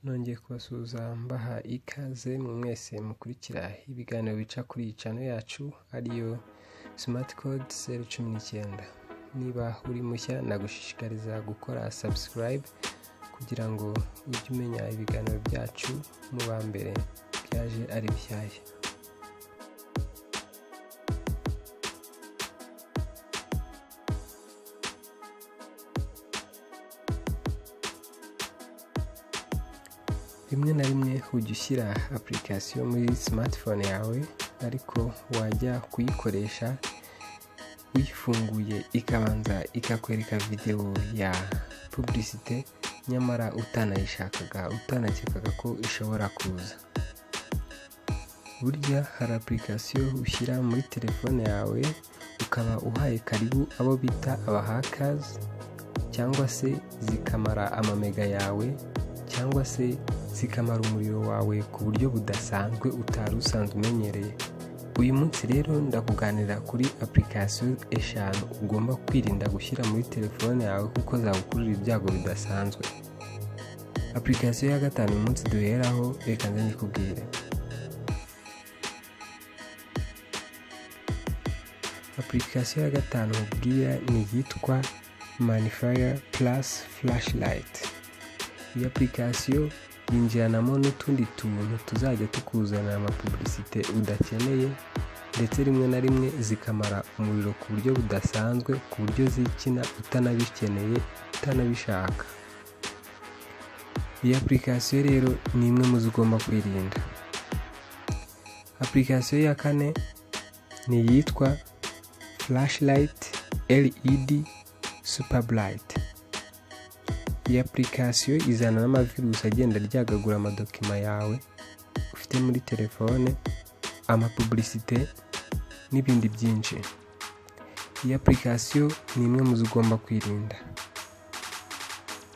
nongeye kubasuhuza mbaha ikaze mu mwese mukurikira ibiganiro bica kuri iyi channel yacu ariyo Smart Code 019. Niba uri mushya nagushishikariza gukora subscribe kugira ngo ujye umenya ibiganiro byacu mu ba mbere byaje ari bishyashya. Rimwe na rimwe ujya ushyira application muri smartphone yawe ariko wajya kuyikoresha uyifunguye ikabanza ikakwereka video ya publicité nyamara utanakekaga ko ishobora kuza. Burya hari application ushyira muri telefone yawe ukaba uhaye karibu abo bita aba hackers, cyangwa se zikamara amamega yawe, cyangwa se zikamara umuriro wawe ku buryo budasanzwe utari usanzwe umenyereye. Uyu munsi rero ndakuganira kuri application 5 ugomba kwirinda gushyira muri telefone yawe kuko zagukurira ibyago bidasanzwe. Application ya 5 uyu munsi duheraho, reka nze nyikubwire. Application ya 5 ubwira ni yitwa Magnifier Plus Flashlight. Iyi application yinjiranamo n'utundi tuntu tuzajya tukuzanira amapublicité udakeneye, ndetse rimwe na rimwe zikamara umuriro ku buryo budasanzwe, ku buryo zikina utanabikeneye utanabishaka. Iyi application rero ni imwe mu zigomba kwirinda. Application ya 4 ni yitwa Flashlight LED Super Bright. Iyi application izana n'amavirus agenda ryagagura amadokima yawe ufite muri telefone, amapublicité n'ibindi byinshi. Iyi application ni imwe mu zigomba kwirinda.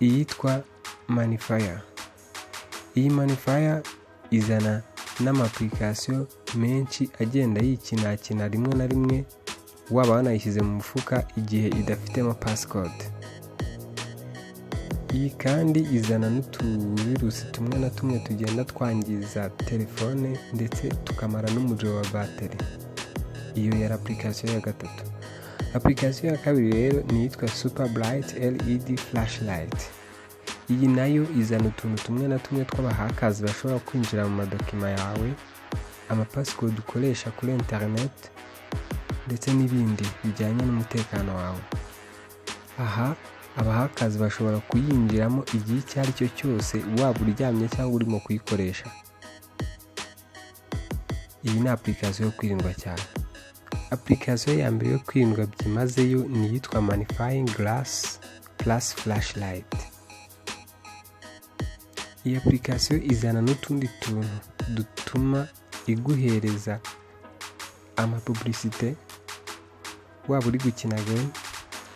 Iyitwa Magnifier. Iyi Magnifier izana n'ama-application menshi agenda yikinakina rimwe na rimwe waba wanayishyize mu mufuka igihe idafitemo passcode. Iyi kandi izana n'utuvirusi tumwe na tumwe tugenda twangiza telefone ndetse tukamara n'umuriro wa battery. Iyo yari application ya 3. Application ya 2 rero ni yitwa Super Bright LED Flashlight. Iyi nayo izana utuntu tumwe na tumwe tw'abahakazi bashobora kwinjira mu madokima yawe, amapasscode ukoresha kuri internet ndetse n'ibindi bijyanye n'umutekano wawe. Aha abahakazi bashobora kuyinjiramo igihe icyo ari cyo cyose waba uryamye cyangwa urimo kuyikoresha. Iyi ni application yo kwirindwa cyane. Application ya mbere yo kwirindwa byimazeyo ni yitwa Magnifying Glass Plus Flashlight. Iyi application izana n'utundi tuntu dutuma iguhereza amapublicité waba uri gukina game,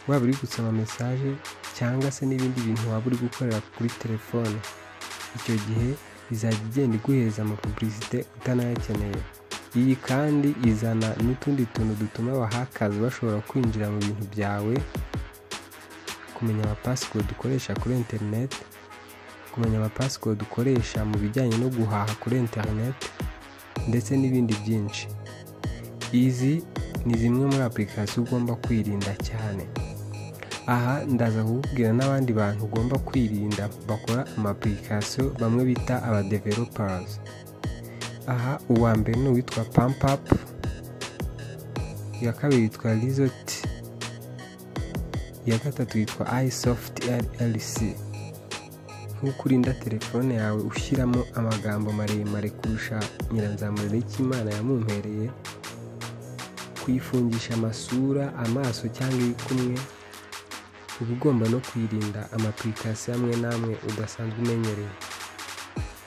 waba uri gusoma message, cyangwa se n'ibindi bintu waba uri gukorera kuri telefone. Icyo gihe izajya igenda iguhereza amapublicité utanayakeneye. Iyi kandi izana n'utundi tuntu dutuma abahakazi bashobora kwinjira mu bintu byawe, kumenya amapasscode ukoresha kuri internet, kumenya amapasscode ukoresha mu bijyanye no guhaha kuri internet ndetse n'ibindi byinshi. Izi ni zimwe muri application ugomba kwirinda cyane. Aha ndaza kukubwira n'abandi bantu ugomba kwirinda bakora ama-application bamwe bita aba developers. Aha uwa mbere ni uwitwa PumpUp, iya kabiri yitwa Resort, iya gatatu yitwa iSoft LLC. Ntukurinda telefone yawe ushyiramo amagambo maremare kurusha nyiranzamuriro y'Imana yamumpereye, kuyifungisha amasura, amaso cyangwa ikumwe. Uba ugomba no kwirinda ama-application amwe n'amwe udasanzwe umenyereye.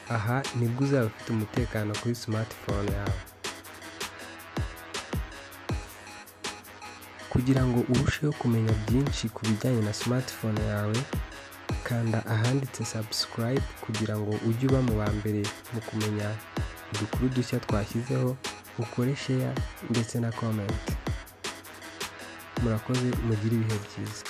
Aha nibwo uzaba ufite umutekano kuri smartphone yawe. Kugira ngo urusheho kumenya byinshi ku bijyanye na smartphone yawe, kanda ahanditse subscribe kugira ngo ujye uba mu ba mbere mu kumenya udukuru dushya twashyizeho, ukore share ndetse na comment. Murakoze, mugire ibihe byiza.